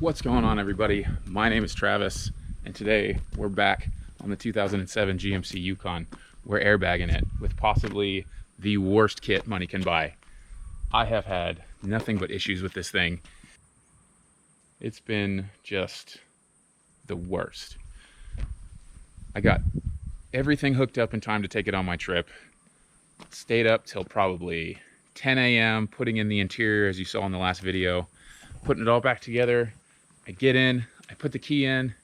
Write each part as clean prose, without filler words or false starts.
What's going on, everybody? My name is Travis, and today we're back on the 2007 GMC Yukon. We're airbagging it with possibly the worst kit money can buy. I have had nothing but issues with this thing. It's been just the worst. I got everything hooked up in time to take it on my trip. Stayed up till probably 10 a.m. putting in the interior, as you saw in the last video, putting it all back together. I get in, I put the key in,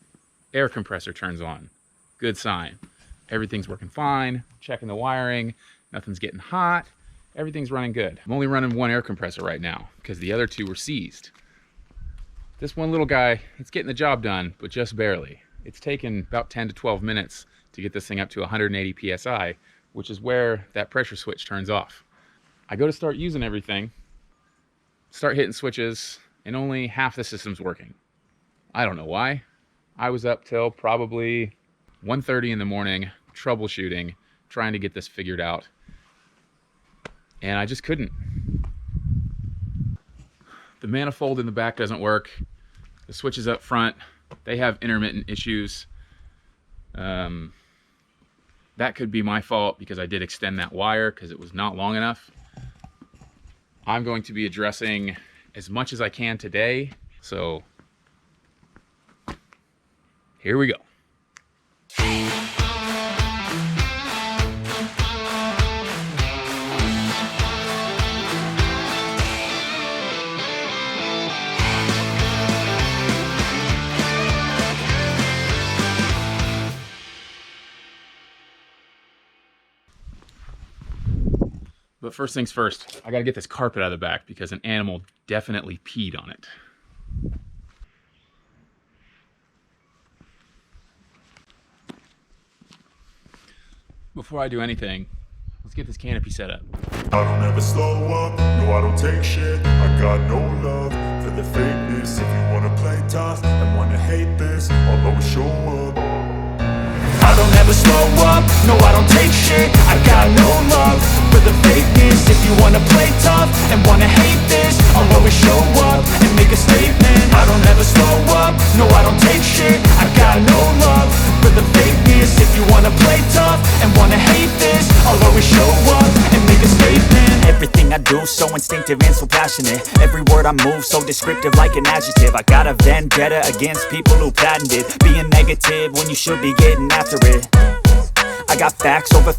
air compressor turns on. Good sign. Everything's working fine, checking the wiring, nothing's getting hot, everything's running good. I'm only running one air compressor right now because the other two were seized. This one little guy, it's getting the job done, but just barely. It's taken about 10 to 12 minutes to get this thing up to 180 PSI, which is where that pressure switch turns off. I go to start using everything, start hitting switches, and only half the system's working. I don't know why. I was up till probably 1:30 in the morning, troubleshooting, trying to get this figured out. And I just couldn't. The manifold in the back doesn't work. The switches up front, they have intermittent issues. That could be my fault because I did extend that wire because it was not long enough. I'm going to be addressing as much as I can today, so here we go. But first things first, I gotta get this carpet out of the back because an animal definitely peed on it. Before I do anything, let's get this canopy set up. I don't ever slow up, no I don't take shit. I got no love for the fakeness. If you wanna play tough and wanna hate this, I'll always show up. I don't ever slow up, no I don't take shit. I got no love for the fakeness. If you wanna play tough and wanna hate this, I'll always show up and make a statement. I don't ever slow up, no I don't take shit. I got no love for the fakeness. If you wanna play tough and wanna hate this, I'll always show up and make a statement. Everything I do so instinctive and so passionate. Every word I move so descriptive like an adjective. I got a vendetta against people who patented being negative when you should be getting after it. I got facts over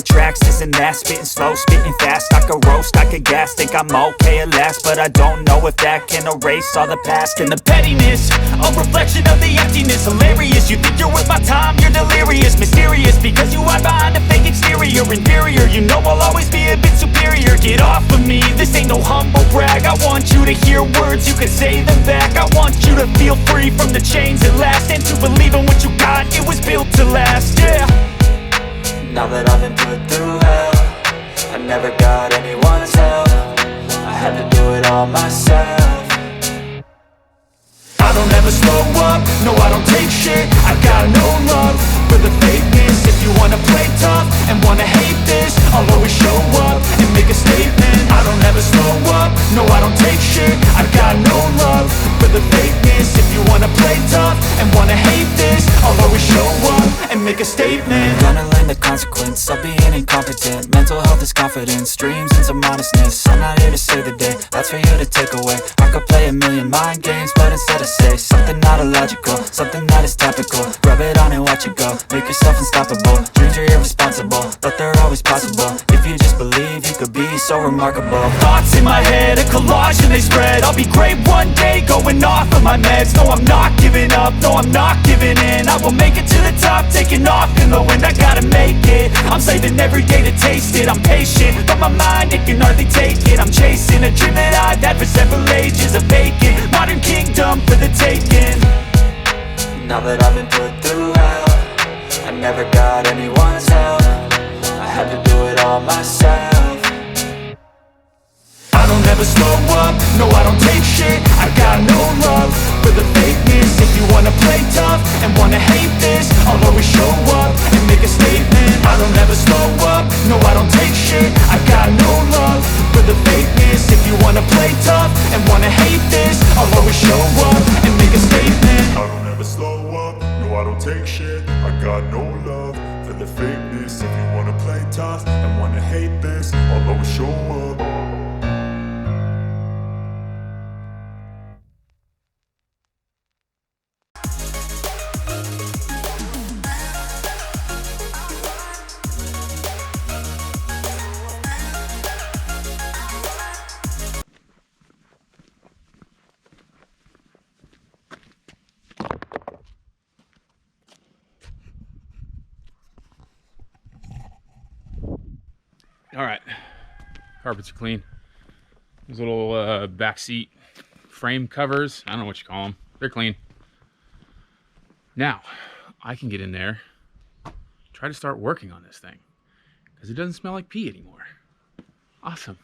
tracks, this and that. Spitting slow, spitting fast, I could roast, I could gas. Think I'm okay at last, but I don't know if that can erase all the past. And the pettiness, a reflection of the emptiness. Hilarious, you think you're worth my time, you're delirious. Mysterious, because you hide behind a fake exterior. Inferior, you know I'll always be a bit superior. Get off of me, this ain't no humble brag. I want you to hear words, you can say them back. I want you to feel free from the chains at last, and to believe in what you got, it was built to last, yeah. Now that I've been put through hell, I never got anyone's help. I had to do it all myself. I don't ever slow up, no I don't take shit. I got no love for the fakeness. If you wanna play tough and wanna hate this, I'll always show up and make a statement. I don't ever slow up, no I don't take shit. I got no love for the fakeness. If you wanna play tough and wanna hate this, I'll always show up and make a statement. Gonna learn the consequence of being incompetent. Mental health is confidence, dreams into modestness. I'm not here to save the day, that's for you to take away. I could play a million mind games, but instead I say something not illogical, something that is topical. Rub it on and watch it go, make yourself unstoppable. Dreams are irresponsible, but they're always possible. If you just believe, you could be so remarkable. Thoughts in my head, a collage and they spread. I'll be great one day, going off of my meds. No, I'm not giving up, no, I'm not giving in. I will make it to the top, taking off in the wind. I gotta make it, I'm saving every day to taste it. I'm patient, but my mind, it can hardly take it. I'm chasing a dream that I've had for several ages. A vacant, modern kingdom for the taking. Now that I've been put through hell, I never got anyone's help. I had to do it all myself. I don't ever slow up, no I don't take shit. I got no love for the fakeness. If you wanna play tough and wanna hate this, I'll always show up and make a statement. I don't ever slow up, no I don't take shit. I got no love for the fakeness. If you wanna play tough and wanna hate this, I'll always show up and All right, carpets are clean. Those little back seat frame covers, I don't know what you call them, they're clean. Now, I can get in there, try to start working on this thing, because it doesn't smell like pee anymore. Awesome.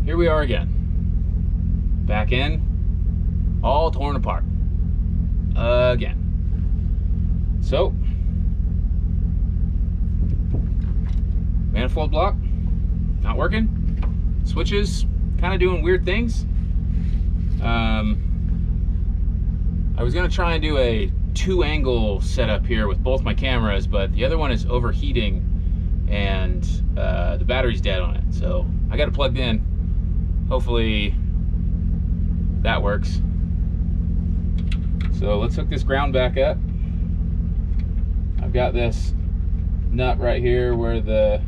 Here we are again. Back in, all torn apart. Again. So, manifold block, not working. Switches, kind of doing weird things. I was gonna try and do a 2-angle setup here with both my cameras, but the other one is overheating and the battery's dead on it. So I got it plugged in. Hopefully that works. So let's hook this ground back up. I've got this nut right here where the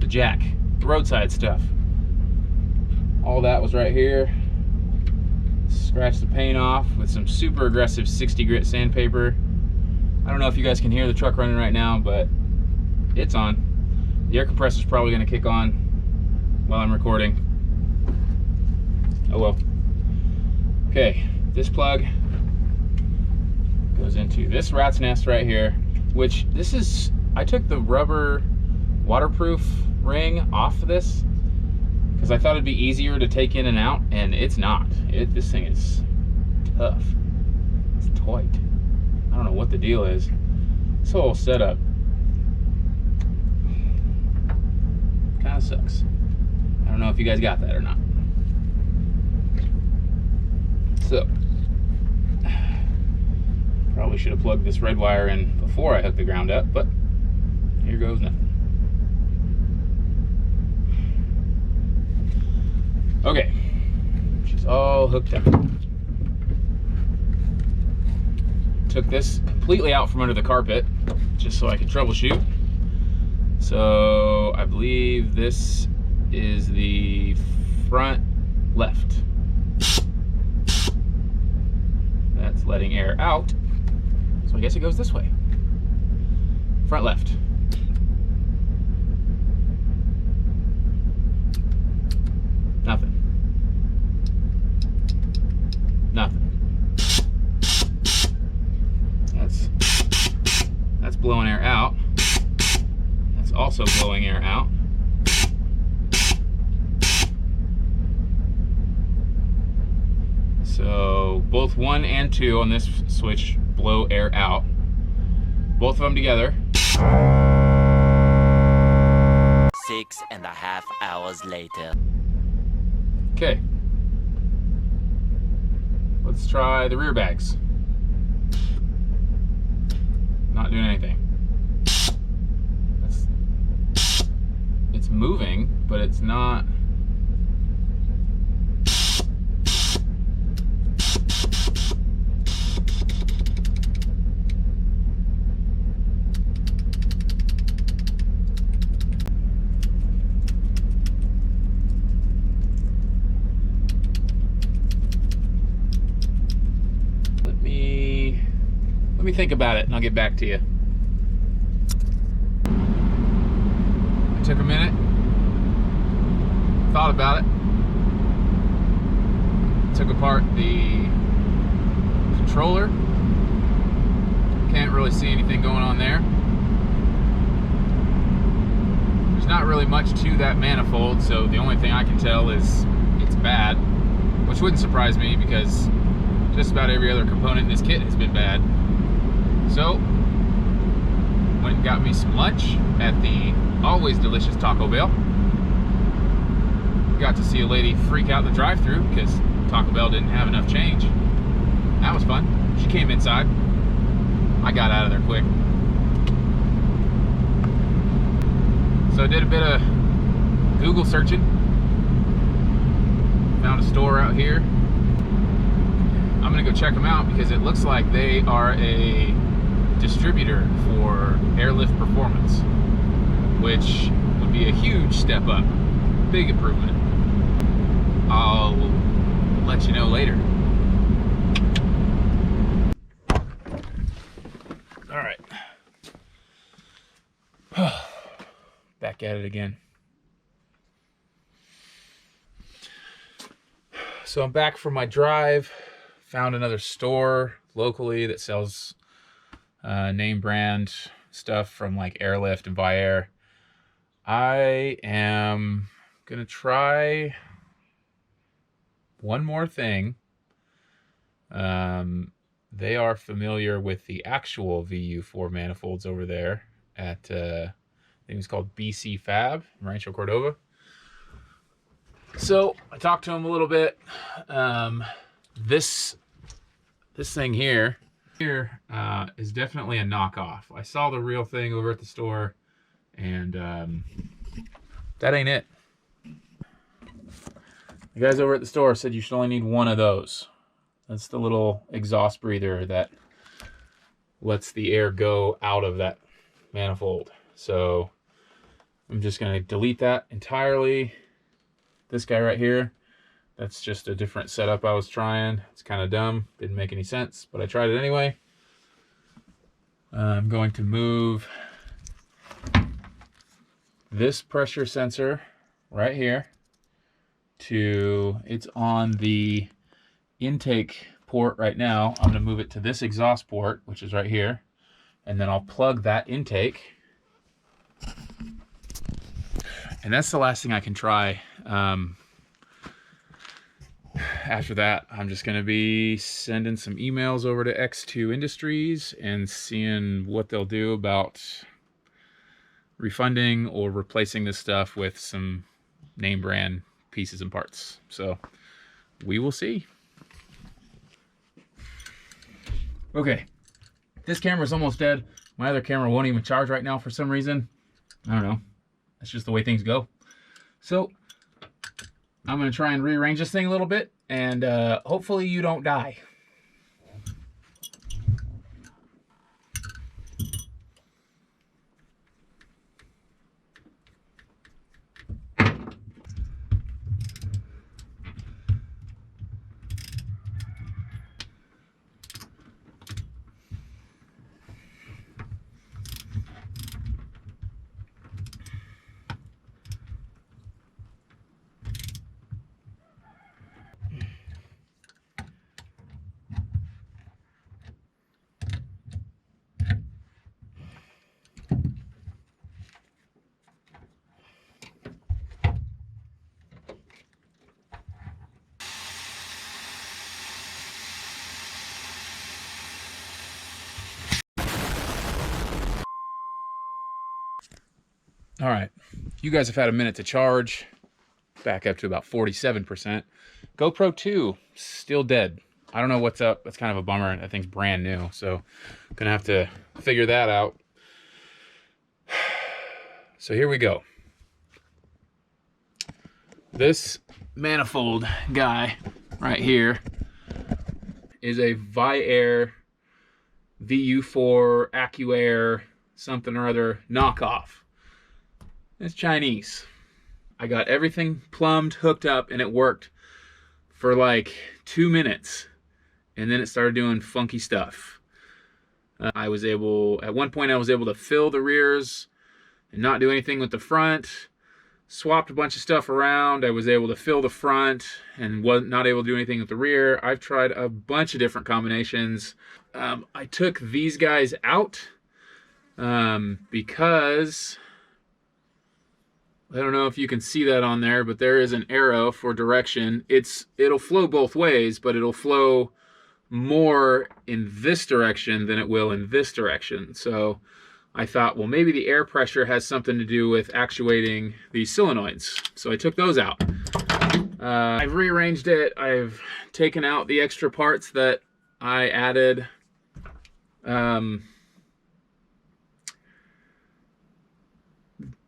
jack, the roadside stuff. All that was right here. Scratch the paint off with some super aggressive 60 grit sandpaper. I don't know if you guys can hear the truck running right now, but it's on. The air compressor is probably going to kick on while I'm recording. Oh well. Okay, this plug goes into this rat's nest right here, which this is, I took the rubber waterproof ring off of this because I thought it'd be easier to take in and out, and it's not. This thing is tough. It's tight. I don't know what the deal is. This whole setup kind of sucks. I don't know if you guys got that or not. So, probably should have plugged this red wire in before I hooked the ground up, but here goes nothing. Okay, she's all hooked up. Took this completely out from under the carpet just so I could troubleshoot. So I believe this is the front left. That's letting air out. So I guess it goes this way. Front left. Nothing. Nothing. That's blowing air out. That's also blowing air out. So both 1 and 2 on this switch blow air out. Both of them together. 6.5 hours later. Okay. Let's try the rear bags. Not doing anything. It's moving, but it's not. Let me think about it and I'll get back to you. I took a minute, thought about it, took apart the controller, can't really see anything going on there. There's not really much to that manifold, so the only thing I can tell is it's bad, which wouldn't surprise me because just about every other component in this kit has been bad. So, went and got me some lunch at the always delicious Taco Bell. Got to see a lady freak out the drive-thru because Taco Bell didn't have enough change. That was fun. She came inside. I got out of there quick. So I did a bit of Google searching. Found a store out here. I'm gonna go check them out because it looks like they are a distributor for airlift performance, which would be a huge step up, big improvement. I'll let you know later. All right. Back at it again. So I'm back from my drive. Found another store locally that sells name brand stuff from like Airlift and Viair. I am gonna try one more thing. They are familiar with the actual VU4 manifolds over there at I think it's called BC Fab in Rancho Cordova. So I talked to him a little bit. This thing here is definitely a knockoff. I saw the real thing over at the store, and that ain't it. The guys over at the store said you should only need one of those. That's the little exhaust breather that lets the air go out of that manifold. So I'm just going to delete that entirely. This guy right here, that's just a different setup I was trying. It's kind of dumb, didn't make any sense, but I tried it anyway. I'm going to move this pressure sensor right here to, it's on the intake port right now. I'm going to move it to this exhaust port, which is right here, and then I'll plug that intake. And that's the last thing I can try. After that, I'm just going to be sending some emails over to X2 Industries and seeing what they'll do about refunding or replacing this stuff with some name brand pieces and parts. So we will see. Okay, this camera's almost dead. My other camera won't even charge right now for some reason. I don't know. That's just the way things go. So I'm going to try and rearrange this thing a little bit, and hopefully you don't die. All right, you guys have had a minute to charge, back up to about 47%. GoPro 2, still dead. I don't know what's up. That's kind of a bummer. That thing's brand new, so I'm gonna have to figure that out. So here we go. This manifold guy right here is a Viair VU4 AccuAir something or other knockoff. It's Chinese. I got everything plumbed, hooked up, and it worked for like 2 minutes. And then it started doing funky stuff. At one point I was able to fill the rears and not do anything with the front. swapped a bunch of stuff around. I was able to fill the front and was not able to do anything with the rear. I've tried a bunch of different combinations. I took these guys out because I don't know if you can see that on there, but there is an arrow for direction. It'll flow both ways, but it'll flow more in this direction than it will in this direction. So I thought, well, maybe the air pressure has something to do with actuating these solenoids. So I took those out. I've rearranged it. I've taken out the extra parts that I added.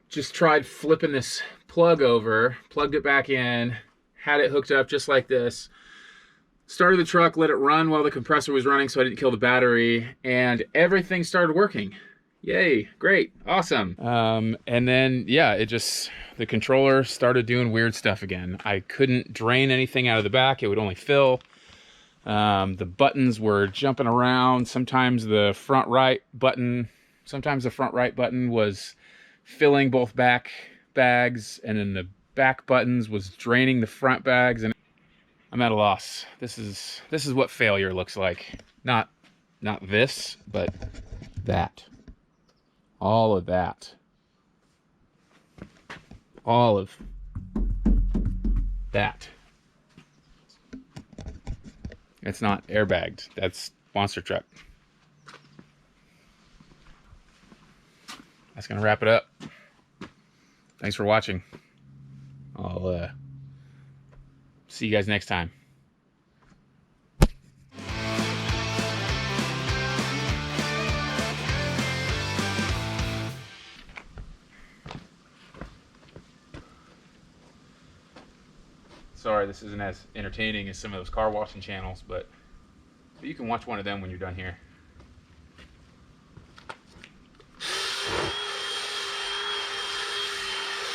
Just tried flipping this plug over, plugged it back in, had it hooked up just like this. Started the truck, let it run while the compressor was running so I didn't kill the battery, and everything started working. Yay, great, awesome. And then, yeah, the controller started doing weird stuff again. I couldn't drain anything out of the back, it would only fill. The buttons were jumping around. Sometimes the front right button was filling both back bags, and then the back buttons was draining the front bags, and I'm at a loss. This is what failure looks like. Not this, but that. All of that. All of that. It's not airbagged. That's monster truck. That's gonna wrap it up. Thanks for watching. I'll see you guys next time. Sorry, this isn't as entertaining as some of those car washing channels, but you can watch one of them when you're done here.